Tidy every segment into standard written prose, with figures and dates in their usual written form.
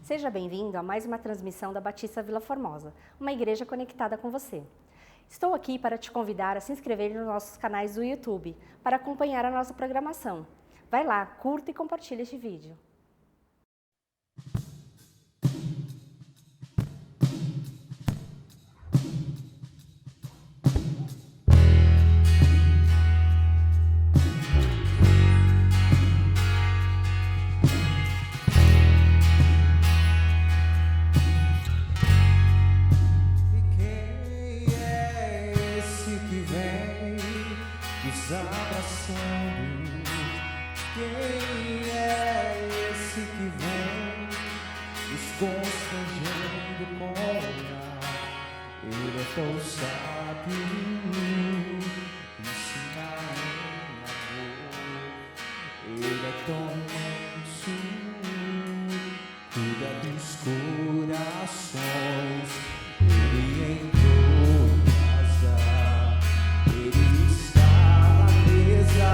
Seja bem-vindo a mais uma transmissão da Batista Vila Formosa, uma igreja conectada com você. Estou aqui para te convidar a se inscrever nos nossos canais do YouTube para acompanhar a nossa programação. Vai lá, curta e compartilhe este vídeo. Quem é esse que vem nos constrangendo com o olhar? Ele é tão sábio, ensina em amor. Ele é tão manso, cuida dos corações. Ele entrou em casa, ele está na mesa.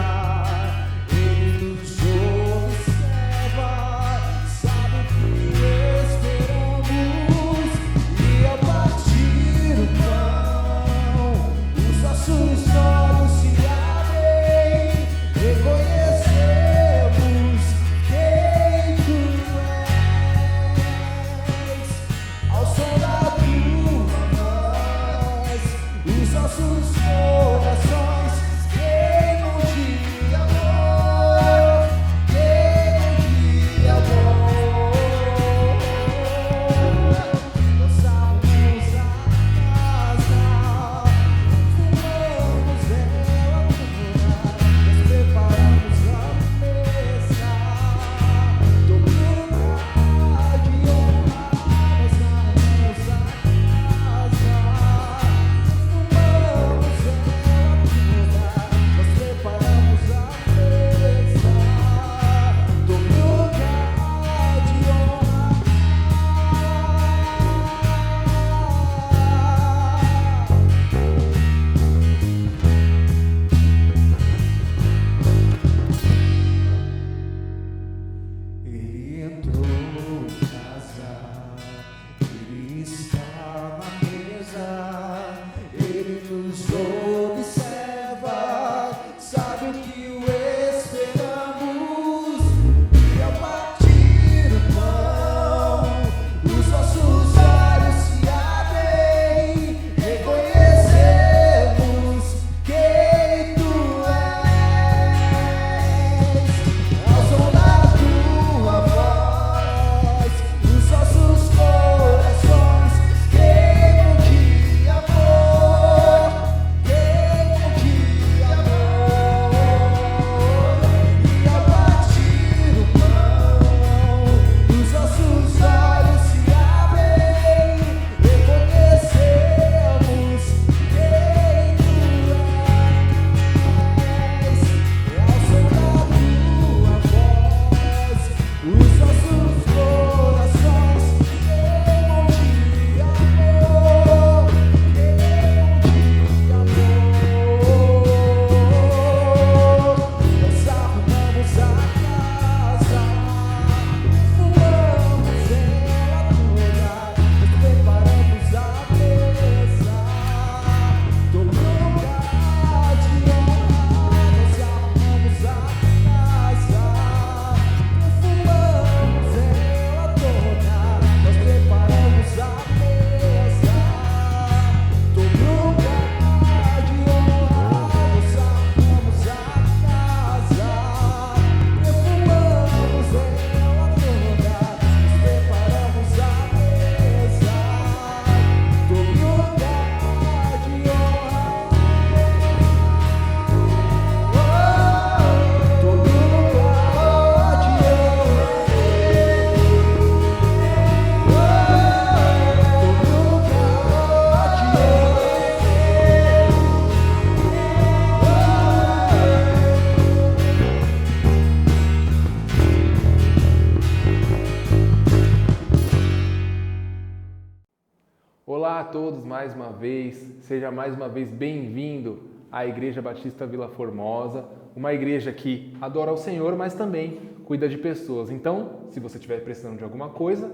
Olá a todos mais uma vez, seja mais uma vez bem-vindo à Igreja Batista Vila Formosa, uma igreja que adora ao Senhor, mas também cuida de pessoas. Então, se você estiver precisando de alguma coisa,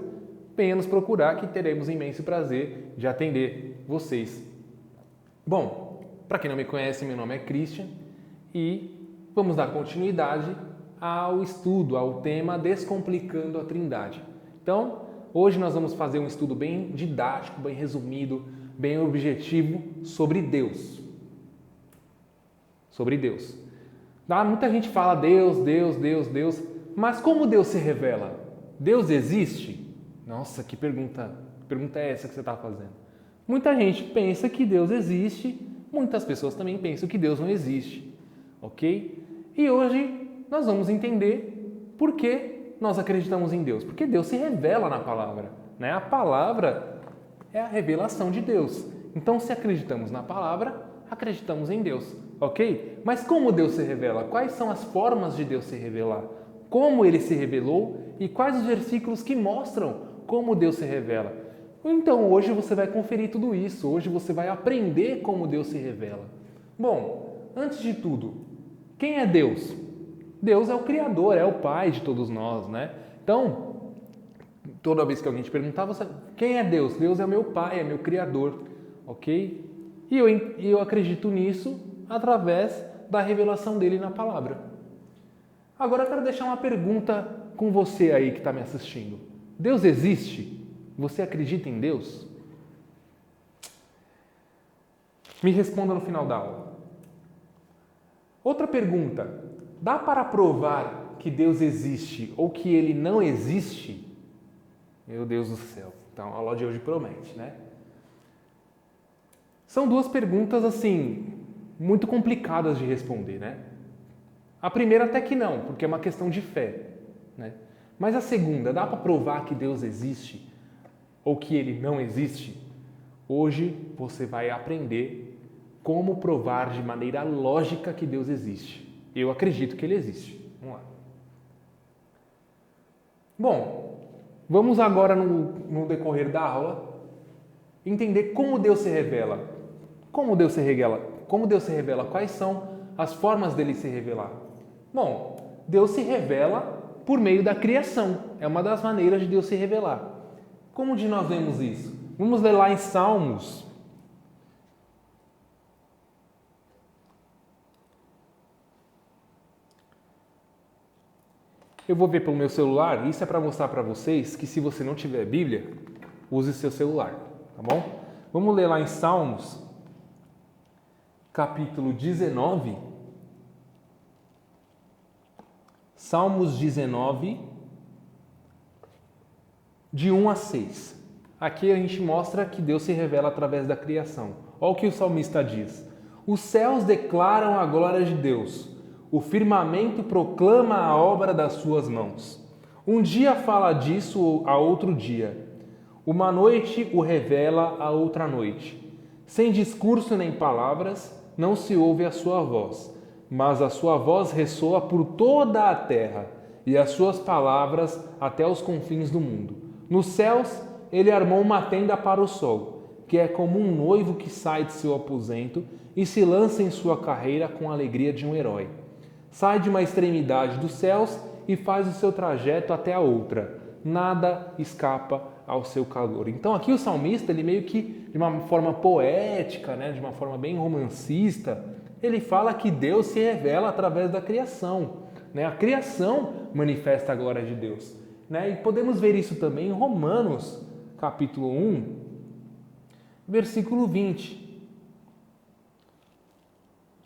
venha nos procurar que teremos imenso prazer de atender vocês. Bom, para quem não me conhece, meu nome é Christian e vamos dar continuidade ao estudo, ao tema Descomplicando a Trindade. Então, hoje nós vamos fazer um estudo bem didático, bem resumido, bem objetivo sobre Deus. Sobre Deus. Muita gente fala Deus, mas como Deus se revela? Deus existe? Nossa, que pergunta é essa que você está fazendo? Muita gente pensa que Deus existe, muitas pessoas também pensam que Deus não existe, ok? E hoje nós vamos entender por que nós acreditamos em Deus. Porque Deus se revela na palavra, né? A palavra é a revelação de Deus. Então, se acreditamos na palavra, acreditamos em Deus, ok? Mas como Deus se revela? Quais são as formas de Deus se revelar? Como Ele se revelou e quais os versículos que mostram como Deus se revela? Então, hoje você vai conferir tudo isso. Hoje você vai aprender como Deus se revela. Bom, antes de tudo, quem é Deus? Deus é o Criador, é o Pai de todos nós, né? Então, toda vez que alguém te perguntar, quem é Deus? Deus é meu Pai, é meu Criador, ok? E eu acredito nisso através da revelação dele na palavra. Agora eu quero deixar uma pergunta com você aí que está me assistindo. Deus existe? Você acredita em Deus? Me responda no final da aula. Outra pergunta. Dá para provar que Deus existe ou que Ele não existe? Meu Deus do céu. Então, a aula de hoje promete, né? São duas perguntas, assim, muito complicadas de responder, né? A primeira até que não, porque é uma questão de fé, né? Mas a segunda, dá para provar que Deus existe ou que Ele não existe? Hoje você vai aprender como provar de maneira lógica que Deus existe. Eu acredito que Ele existe. Vamos lá. Bom, vamos agora no decorrer da aula entender como Deus se revela. Como Deus se revela? Como Deus se revela? Quais são as formas dele se revelar? Bom, Deus se revela por meio da criação. É uma das maneiras de Deus se revelar. Como de nós vemos isso? Vamos ler lá em Salmos. Eu vou ver pelo meu celular. Isso é para mostrar para vocês que se você não tiver Bíblia, use seu celular, tá bom? Vamos ler lá em Salmos, capítulo 19. Salmos 19, de 1 a 6. Aqui a gente mostra que Deus se revela através da criação. Olha o que o salmista diz. Os céus declaram a glória de Deus. O firmamento proclama a obra das suas mãos. Um dia fala disso a outro dia. Uma noite o revela a outra noite. Sem discurso nem palavras, não se ouve a sua voz, mas a sua voz ressoa por toda a terra e as suas palavras até os confins do mundo. Nos céus, ele armou uma tenda para o sol, que é como um noivo que sai de seu aposento e se lança em sua carreira com a alegria de um herói. Sai de uma extremidade dos céus e faz o seu trajeto até a outra. Nada escapa ao seu calor. Então aqui o salmista, ele meio que de uma forma poética, né, de uma forma bem romancista, ele fala que Deus se revela através da criação, né? A criação manifesta a glória de Deus, né? E podemos ver isso também em Romanos, capítulo 1, versículo 20.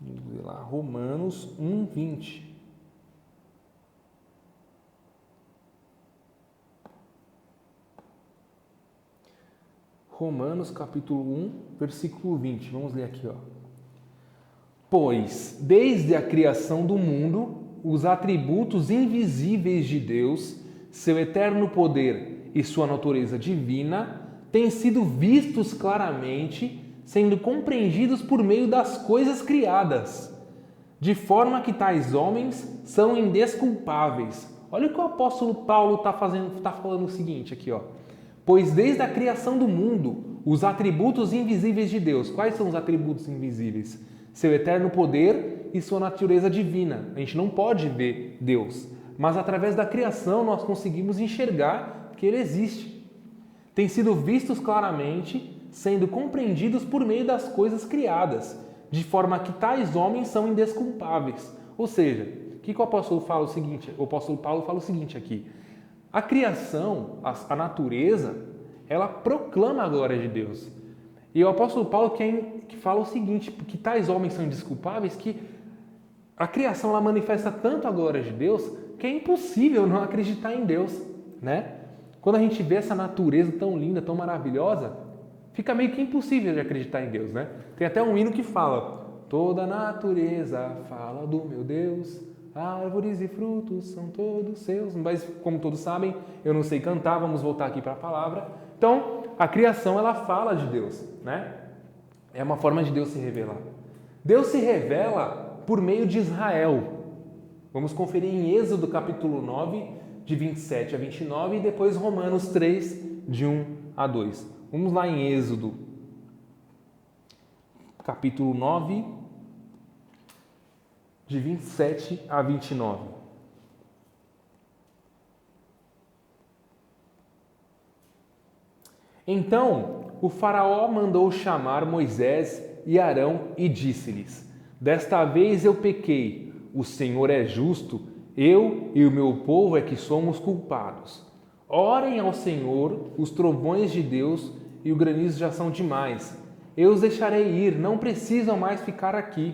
Vamos ver lá, Romanos 1, 20. Romanos capítulo 1, versículo 20. Vamos ler aqui, ó. Pois, desde a criação do mundo, os atributos invisíveis de Deus, seu eterno poder e sua natureza divina, têm sido vistos claramente, sendo compreendidos por meio das coisas criadas, de forma que tais homens são indesculpáveis. Olha o que o apóstolo Paulo está falando o seguinte aqui, ó. Pois desde a criação do mundo, os atributos invisíveis de Deus. Quais são os atributos invisíveis? Seu eterno poder e sua natureza divina. A gente não pode ver Deus, mas através da criação nós conseguimos enxergar que Ele existe. têm sido vistos claramente, sendo compreendidos por meio das coisas criadas, de forma que tais homens são indesculpáveis. Ou seja, o que o apóstolo fala o seguinte? O apóstolo Paulo fala o seguinte aqui: a criação, a natureza, ela proclama a glória de Deus. E o apóstolo Paulo que fala o seguinte, que tais homens são indesculpáveis, que a criação ela manifesta tanto a glória de Deus que é impossível não acreditar em Deus, né? Quando a gente vê essa natureza tão linda, tão maravilhosa, fica meio que impossível de acreditar em Deus, né? Tem até um hino que fala: toda a natureza fala do meu Deus, árvores e frutos são todos seus. Mas, como todos sabem, eu não sei cantar, vamos voltar aqui para a palavra. Então, a criação, ela fala de Deus, né? É uma forma de Deus se revelar. Deus se revela por meio de Israel. Vamos conferir em Êxodo capítulo 9, de 27 a 29, e depois Romanos 3, de 1 a 2. Vamos lá em Êxodo, capítulo 9, de 27 a 29. Então o faraó mandou chamar Moisés e Arão e disse-lhes: desta vez eu pequei, o Senhor é justo, eu e o meu povo é que somos culpados. Orem ao Senhor, os trovões de Deus e o granizo já são demais. Eu os deixarei ir, não precisam mais ficar aqui.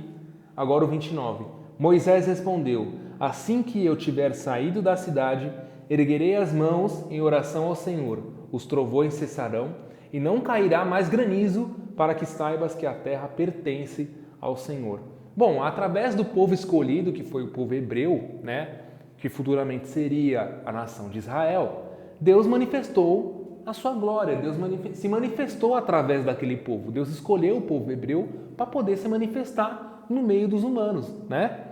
Agora o 29. Moisés respondeu: assim que eu tiver saído da cidade, erguerei as mãos em oração ao Senhor. Os trovões cessarão e não cairá mais granizo, para que saibas que a terra pertence ao Senhor. Bom, através do povo escolhido, que foi o povo hebreu, né, que futuramente seria a nação de Israel, Deus manifestou a sua glória, Deus se manifestou através daquele povo. Deus escolheu o povo hebreu para poder se manifestar no meio dos humanos, né?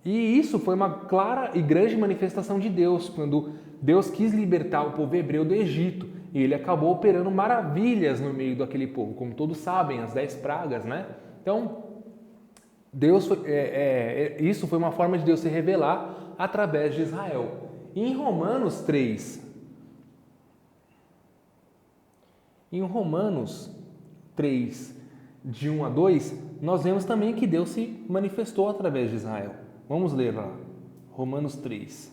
E isso foi uma clara e grande manifestação de Deus, quando Deus quis libertar o povo hebreu do Egito, e ele acabou operando maravilhas no meio daquele povo, como todos sabem, as 10 pragas, né? Então, isso foi uma forma de Deus se revelar através de Israel. E em Romanos 3, de 1 a 2, nós vemos também que Deus se manifestou através de Israel. Vamos ler lá, Romanos 3,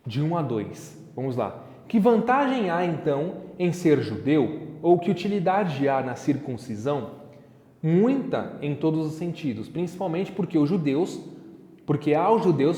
de 1 a 2. Vamos lá. Que vantagem há então em ser judeu? Ou que utilidade há na circuncisão? Muita em todos os sentidos, principalmente porque aos judeus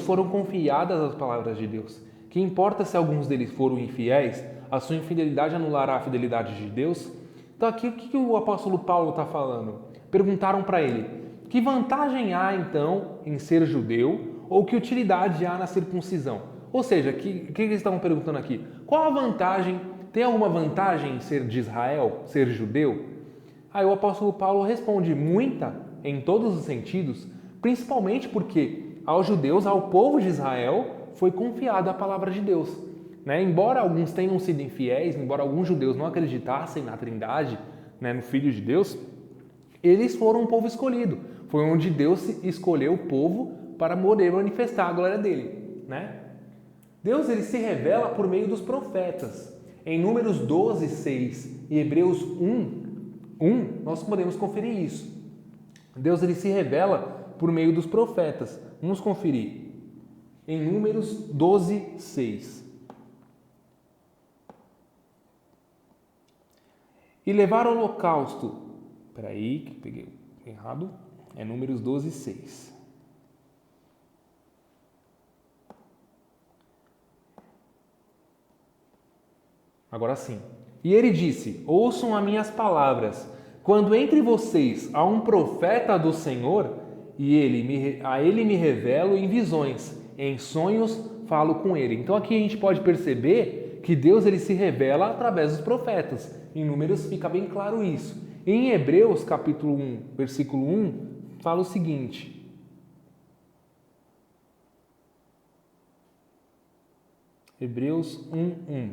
foram confiadas as palavras de Deus. Que importa se alguns deles foram infiéis? A sua infidelidade anulará a fidelidade de Deus? Então aqui o que o apóstolo Paulo está falando? Perguntaram para ele: que vantagem há então em ser judeu? Ou que utilidade há na circuncisão? Ou seja, o que eles estavam perguntando aqui? Qual a vantagem? Tem alguma vantagem em ser de Israel, ser judeu? Aí o apóstolo Paulo responde: muita em todos os sentidos, principalmente porque aos judeus, ao povo de Israel, foi confiada a palavra de Deus. Né? Embora alguns tenham sido infiéis, embora alguns judeus não acreditassem na Trindade, né, no Filho de Deus, eles foram um povo escolhido. Foi onde Deus escolheu o povo para poder manifestar a glória dele. Né? Deus ele se revela por meio dos profetas. Em Números 12, 6 e Hebreus 1, nós podemos conferir isso. Deus ele se revela por meio dos profetas. Vamos conferir. Em Números 12, 6. E levar o holocausto. Espera aí, que peguei errado. É Números 12, 6. Agora sim. E ele disse: ouçam as minhas palavras. Quando entre vocês há um profeta do Senhor, e a ele me revelo em visões, em sonhos falo com ele. Então aqui a gente pode perceber que Deus ele se revela através dos profetas. Em Números fica bem claro isso. E em Hebreus capítulo 1, versículo 1, fala o seguinte: Hebreus 1:1.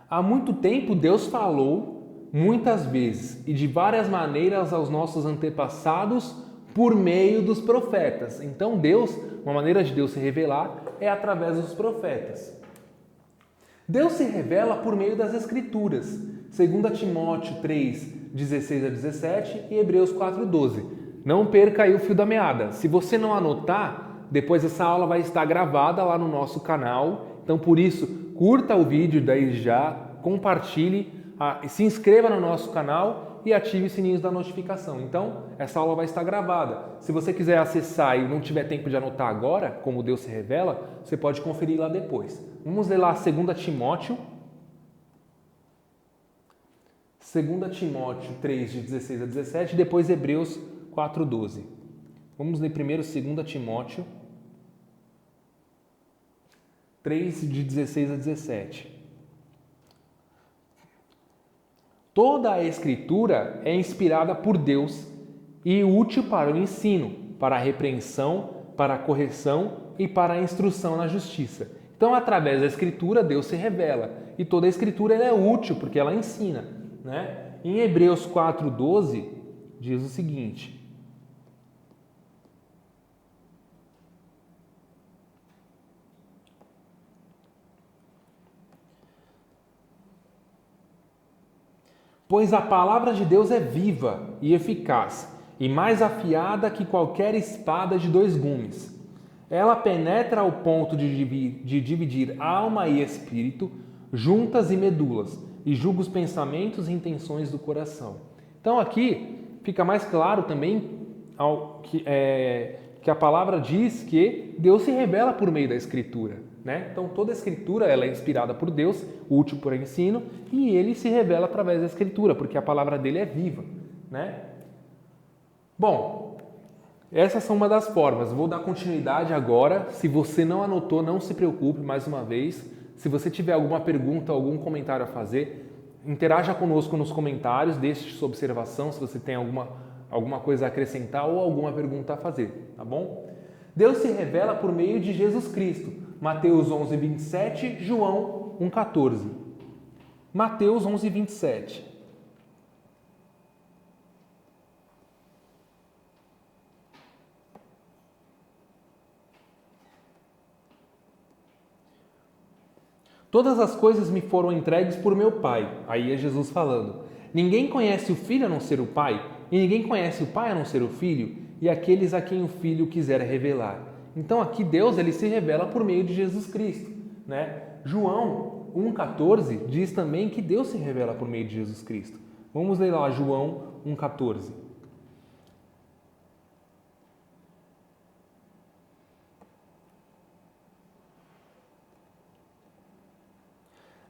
Há muito tempo Deus falou, muitas vezes e de várias maneiras aos nossos antepassados por meio dos profetas. Então Deus, uma maneira de Deus se revelar é através dos profetas. Deus se revela por meio das Escrituras. 2 Timóteo 3, 16 a 17 e Hebreus 4, 12. Não perca aí o fio da meada. Se você não anotar, depois essa aula vai estar gravada lá no nosso canal. Então, por isso, curta o vídeo daí já, compartilhe, se inscreva no nosso canal e ative os sininhos da notificação. Então, essa aula vai estar gravada. Se você quiser acessar e não tiver tempo de anotar agora, como Deus se revela, você pode conferir lá depois. Vamos ler lá 2 Timóteo. 2 Timóteo 3, de 16 a 17, e depois Hebreus 4, 12. Vamos ler primeiro 2 Timóteo 3, de 16 a 17. Toda a Escritura é inspirada por Deus e útil para o ensino, para a repreensão, para a correção e para a instrução na justiça. Então, através da Escritura, Deus se revela. E toda a Escritura ela é útil, porque ela ensina, né? Em Hebreus 4, 12, diz o seguinte: pois a palavra de Deus é viva e eficaz, e mais afiada que qualquer espada de 2 gumes. Ela penetra ao ponto de dividir alma e espírito, juntas e medulas, e julga os pensamentos e intenções do coração. Então aqui fica mais claro também que a palavra diz que Deus se revela por meio da Escritura, né? Então toda a Escritura ela é inspirada por Deus, útil para o ensino, e Ele se revela através da Escritura, porque a palavra dele é viva, né? Bom, essas são uma das formas. Vou dar continuidade agora. Se você não anotou, não se preocupe, mais uma vez. Se você tiver alguma pergunta, algum comentário a fazer, interaja conosco nos comentários, deixe sua observação se você tem alguma coisa a acrescentar ou alguma pergunta a fazer, tá bom? Deus se revela por meio de Jesus Cristo. Mateus 11, 27, João 1, 14. Mateus 11, 27. Todas as coisas me foram entregues por meu Pai. Aí é Jesus falando. Ninguém conhece o Filho a não ser o Pai, e ninguém conhece o Pai a não ser o Filho, e aqueles a quem o Filho quiser revelar. Então aqui Deus ele se revela por meio de Jesus Cristo, né? João 1,14 diz também que Deus se revela por meio de Jesus Cristo. Vamos ler lá João 1,14.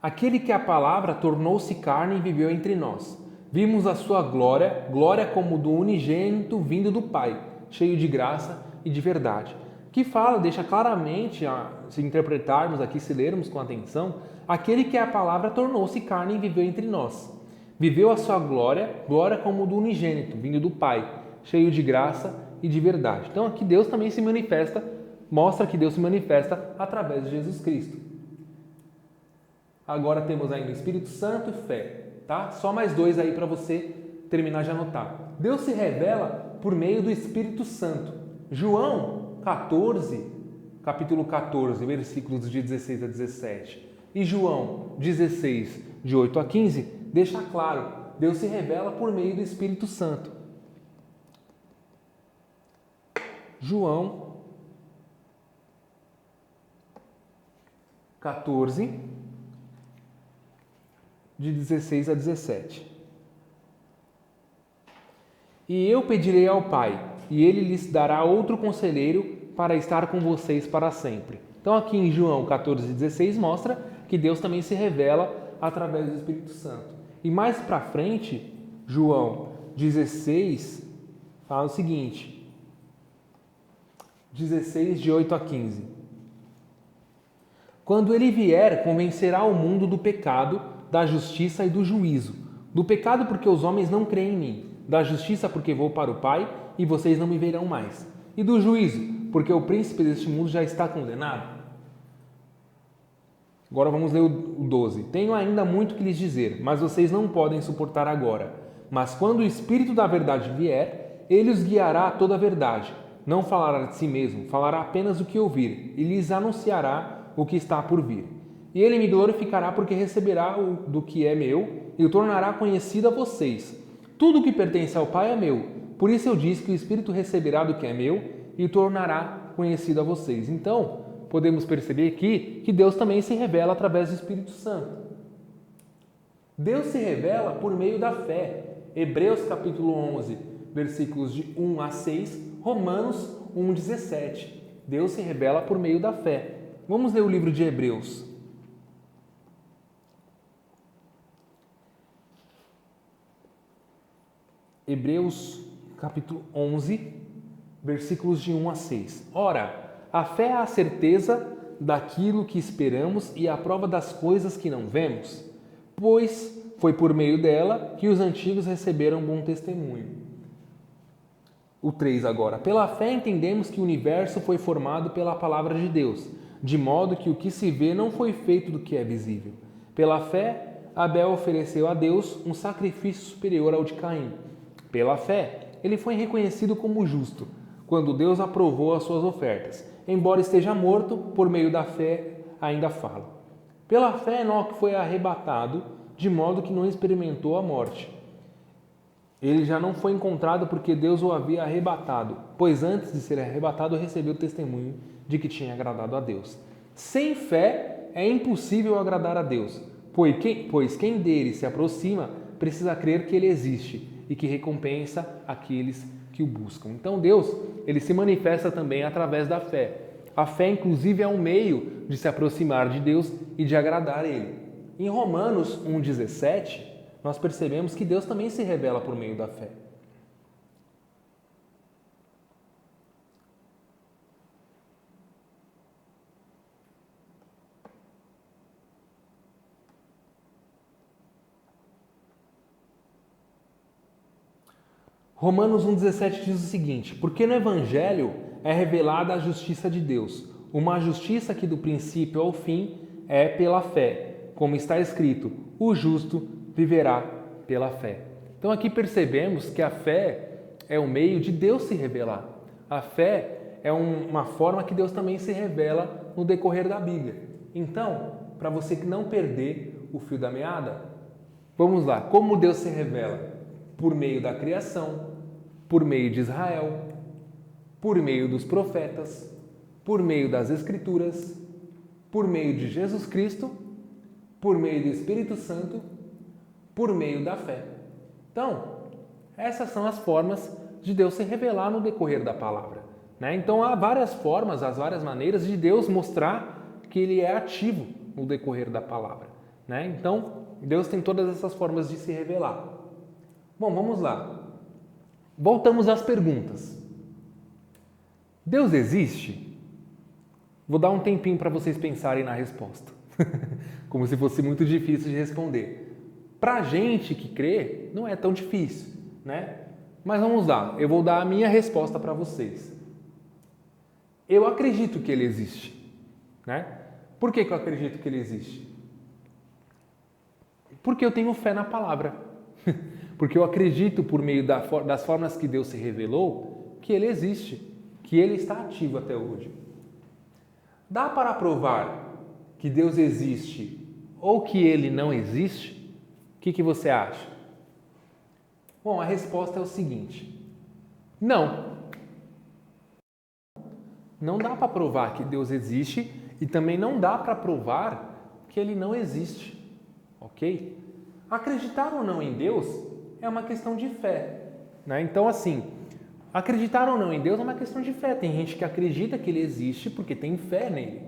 Aquele que a palavra tornou-se carne e viveu entre nós. Vimos a sua glória, glória como do unigênito vindo do Pai, cheio de graça e de verdade. Que fala, deixa claramente, se interpretarmos aqui, se lermos com atenção, aquele que a palavra tornou-se carne e viveu entre nós. Viveu a sua glória, glória como do unigênito vindo do Pai, cheio de graça e de verdade. Então aqui Deus também se manifesta, mostra que Deus se manifesta através de Jesus Cristo. Agora temos ainda o Espírito Santo e fé, tá? Só mais 2 aí para você terminar de anotar. Deus se revela por meio do Espírito Santo. João 14, capítulo 14, versículos de 16 a 17. E João 16, de 8 a 15, deixa claro, Deus se revela por meio do Espírito Santo. João 14, de 16 a 17. E eu pedirei ao Pai, e Ele lhes dará outro conselheiro para estar com vocês para sempre. Então aqui em João 14, 16 mostra que Deus também se revela através do Espírito Santo. E mais para frente, João 16 fala o seguinte, 16 de 8 a 15. Quando Ele vier, convencerá o mundo do pecado, da justiça e do juízo. Do pecado porque os homens não creem em mim, da justiça porque vou para o Pai e vocês não me verão mais, e do juízo porque o príncipe deste mundo já está condenado. Agora vamos ler o 12. Tenho ainda muito que lhes dizer, mas vocês não podem suportar agora. Mas quando o Espírito da verdade vier, ele os guiará a toda a verdade. Não falará de si mesmo, falará apenas o que ouvir e lhes anunciará o que está por vir. E ele me glorificará porque receberá do que é meu e o tornará conhecido a vocês. Tudo que pertence ao Pai é meu. Por isso eu disse que o Espírito receberá do que é meu e o tornará conhecido a vocês. Então, podemos perceber aqui que Deus também se revela através do Espírito Santo. Deus se revela por meio da fé. Hebreus capítulo 11, versículos de 1 a 6, Romanos 1,17. Deus se revela por meio da fé. Vamos ler o livro de Hebreus. Hebreus capítulo 11, versículos de 1 a 6. Ora, a fé é a certeza daquilo que esperamos e a prova das coisas que não vemos, pois foi por meio dela que os antigos receberam bom testemunho. O 3 agora. Pela fé entendemos que o universo foi formado pela palavra de Deus, de modo que o que se vê não foi feito do que é visível. Pela fé, Abel ofereceu a Deus um sacrifício superior ao de Caim. Pela fé, ele foi reconhecido como justo, quando Deus aprovou as suas ofertas. Embora esteja morto, por meio da fé ainda fala. Pela fé, Enoque foi arrebatado, de modo que não experimentou a morte. Ele já não foi encontrado porque Deus o havia arrebatado, pois antes de ser arrebatado recebeu o testemunho de que tinha agradado a Deus. Sem fé é impossível agradar a Deus, pois quem dele se aproxima precisa crer que ele existe e que recompensa aqueles que o buscam. Então Deus, ele se manifesta também através da fé. A fé, inclusive, é um meio de se aproximar de Deus e de agradar a Ele. Em Romanos 1,17, nós percebemos que Deus também se revela por meio da fé. Romanos 1,17 diz o seguinte: porque no Evangelho é revelada a justiça de Deus, uma justiça que do princípio ao fim é pela fé, como está escrito, o justo viverá pela fé. Então aqui percebemos que a fé é o meio de Deus se revelar. A fé é uma forma que Deus também se revela no decorrer da Bíblia. Então, para você não perder o fio da meada, vamos lá, como Deus se revela? Por meio da criação, por meio de Israel, por meio dos profetas, por meio das Escrituras, por meio de Jesus Cristo, por meio do Espírito Santo, por meio da fé. Então, essas são as formas de Deus se revelar no decorrer da palavra, né? Então, há várias formas, as várias maneiras de Deus mostrar que Ele é ativo no decorrer da palavra, né? Então, Deus tem todas essas formas de se revelar. Bom, vamos lá. Voltamos às perguntas. Deus existe? Vou dar um tempinho para vocês pensarem na resposta. Como se fosse muito difícil de responder. Para a gente que crê, não é tão difícil, né? Mas vamos lá, eu vou dar a minha resposta para vocês. Eu acredito que Ele existe, né? Por que eu acredito que Ele existe? Porque eu tenho fé na palavra. Porque eu acredito, por meio das formas que Deus se revelou, que Ele existe, que Ele está ativo até hoje. Dá para provar que Deus existe ou que Ele não existe? O que você acha? Bom, a resposta é o seguinte: não. Não dá para provar que Deus existe e também não dá para provar que Ele não existe, ok? Acreditar ou não em Deus é uma questão de fé, né? Então, assim, acreditar ou não em Deus é uma questão de fé. Tem gente que acredita que Ele existe porque tem fé nele,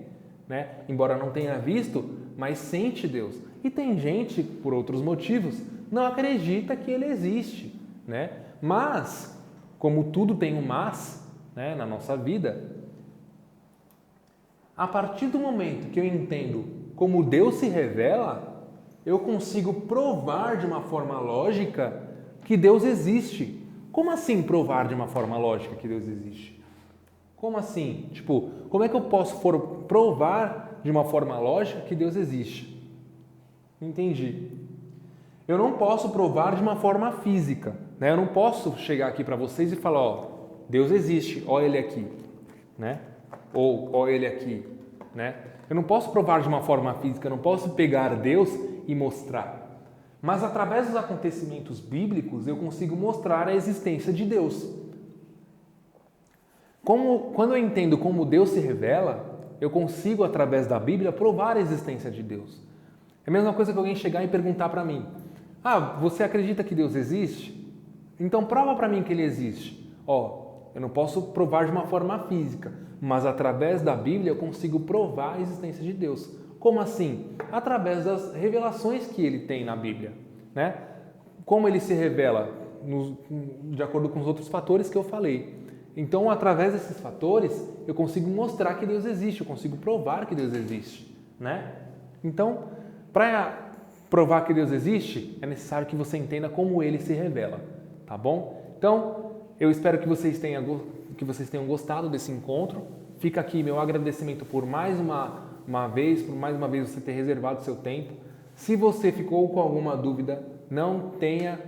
né? Embora não tenha visto, mas sente Deus. E tem gente, por outros motivos, não acredita que Ele existe, né? Mas, como tudo tem um mas, né, na nossa vida, a partir do momento que eu entendo como Deus se revela, eu consigo provar de uma forma lógica que Deus existe. Como assim provar de uma forma lógica que Deus existe? Como assim? Tipo, como é que eu posso provar de uma forma lógica que Deus existe? Entendi. Eu não posso provar de uma forma física, né? Eu não posso chegar aqui para vocês e falar, ó, Deus existe, ó Ele aqui, né? Ou ó Ele aqui, né? Eu não posso provar de uma forma física, eu não posso pegar Deus e mostrar. Mas através dos acontecimentos bíblicos eu consigo mostrar a existência de Deus. Quando eu entendo como Deus se revela, eu consigo, através da Bíblia, provar a existência de Deus. É a mesma coisa que alguém chegar e perguntar para mim: você acredita que Deus existe? Então prova para mim que Ele existe. Eu não posso provar de uma forma física, mas através da Bíblia eu consigo provar a existência de Deus. Como assim? Através das revelações que Ele tem na Bíblia, né? Como Ele se revela? De acordo com os outros fatores que eu falei. Então, através desses fatores, eu consigo mostrar que Deus existe, eu consigo provar que Deus existe, né? Então, para provar que Deus existe, é necessário que você entenda como Ele se revela, tá bom? Então, eu espero que vocês tenham gostado desse encontro. Fica aqui meu agradecimento por mais uma vez você ter reservado seu tempo. Se você ficou com alguma dúvida, não tenha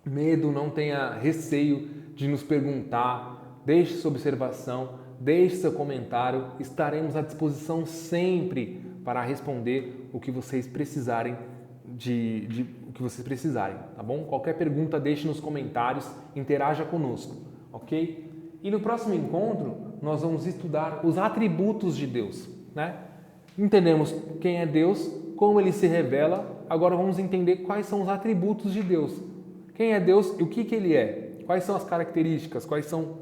medo, não tenha receio de nos perguntar, deixe sua observação, deixe seu comentário, estaremos à disposição sempre para responder o que vocês precisarem o que vocês precisarem, tá bom? Qualquer pergunta deixe nos comentários, interaja conosco, ok? E no próximo encontro nós vamos estudar os atributos de Deus, né? Entendemos quem é Deus, como Ele se revela, agora vamos entender quais são os atributos de Deus. Quem é Deus e o que Ele é? Quais são as características? Quais são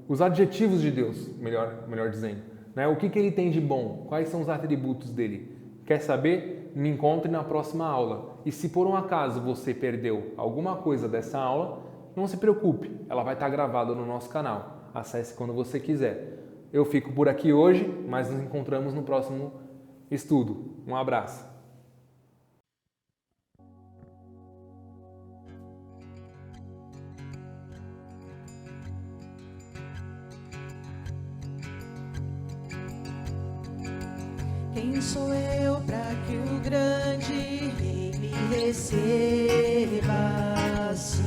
os adjetivos de Deus, melhor dizendo, né? O que Ele tem de bom? Quais são os atributos dele? Quer saber? Me encontre na próxima aula. E se por um acaso você perdeu alguma coisa dessa aula, não se preocupe, ela vai estar gravada no nosso canal. Acesse quando você quiser. Eu fico por aqui hoje, mas nos encontramos no próximo estudo. Um abraço. Quem sou eu para que o grande rei me receba assim?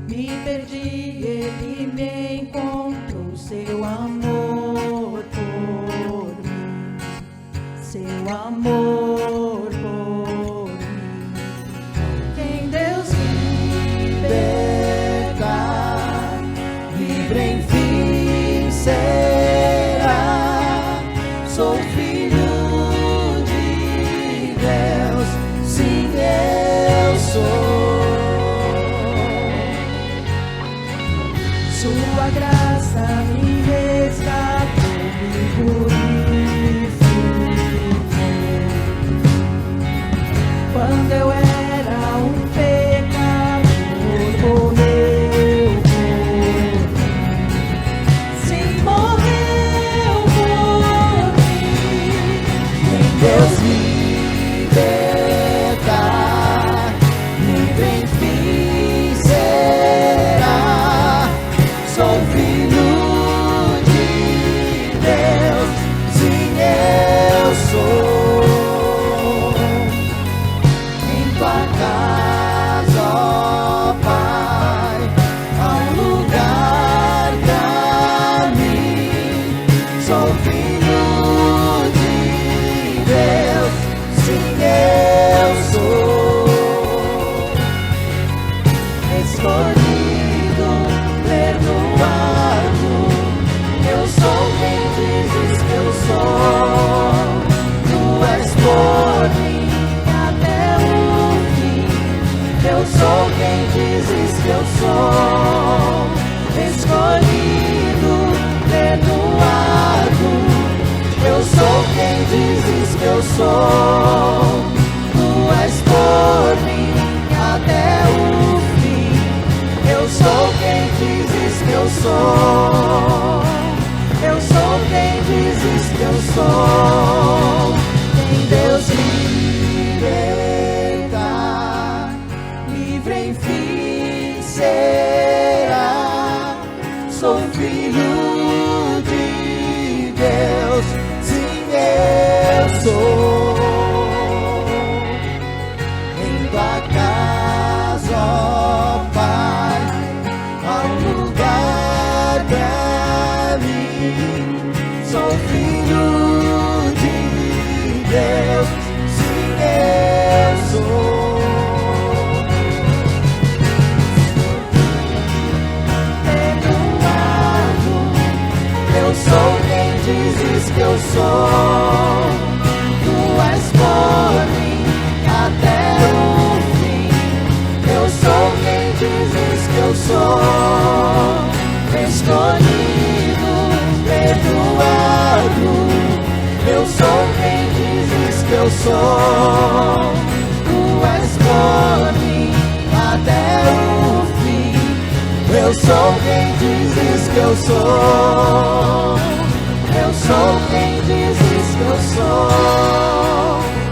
Me perdi, ele me encontrou, seu amor por mim, seu amor por mim. Quem Deus libertar, livre enfim será. Sou filho de Deus, sim eu sou. Sua graça me resgatou, me purificou. Quando eu era um pecador, morreu por mim. Sim, morreu por mim. Quem Deus libertar, livre enfim será. Sou filho de Deus, sim eu sou. Em tua casa, ó Pai, há um lugar pra mim. Sou filho de Deus, sim eu sou. Escolhido, perdoado, eu sou quem dizes que eu sou. Tu és por mim até o fim. Eu sou quem dizes que eu sou. Escolhido, perdoado, eu sou quem dizes que eu sou. Tu és por mim até o fim. Eu sou quem dizes que eu sou. Eu sou quem dizes que eu sou. Quem Deus libertar, livre enfim será. Sou filho de Deus, sim eu sou. Em tua casa, ó Pai, há um lugar pra mim. dizes que eu sou. Tu és por mim até o fim. Eu sou quem dizes que eu sou. Escolhido, perdoado. Eu sou quem dizes que eu sou. Tu és por mim até o fim. Eu sou quem dizes que eu sou. Eu sou quem dizes que eu sou.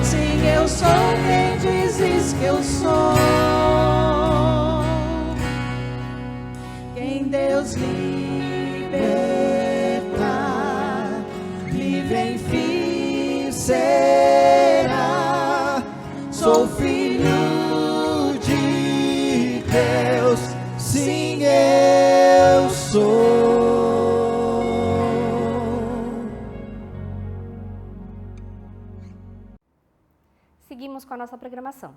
Sim, eu sou quem dizes que eu sou. Quem Deus liberta, livre enfim será. Sou filho de Deus, sim, eu sou. Seguimos com a nossa programação.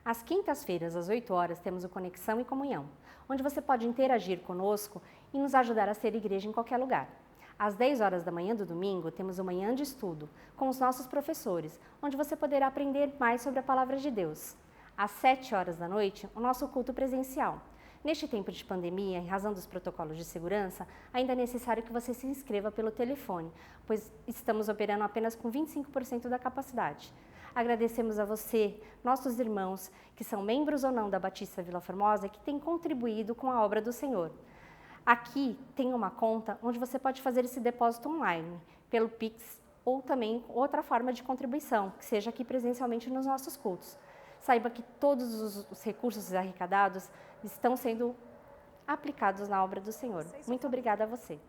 Às quintas-feiras, às 8 horas, temos o Conexão e Comunhão, onde você pode interagir conosco e nos ajudar a ser igreja em qualquer lugar. Às 10 horas da manhã do domingo, temos o Manhã de Estudo, com os nossos professores, onde você poderá aprender mais sobre a Palavra de Deus. Às 7 horas da noite, o nosso culto presencial. Neste tempo de pandemia, em razão dos protocolos de segurança, ainda é necessário que você se inscreva pelo telefone, pois estamos operando apenas com 25% da capacidade. Agradecemos a você, nossos irmãos, que são membros ou não da Batista Vila Formosa, que têm contribuído com a obra do Senhor. Aqui tem uma conta onde você pode fazer esse depósito online, pelo Pix ou também outra forma de contribuição, que seja aqui presencialmente nos nossos cultos. Saiba que todos os recursos arrecadados estão sendo aplicados na obra do Senhor. Muito obrigada a você.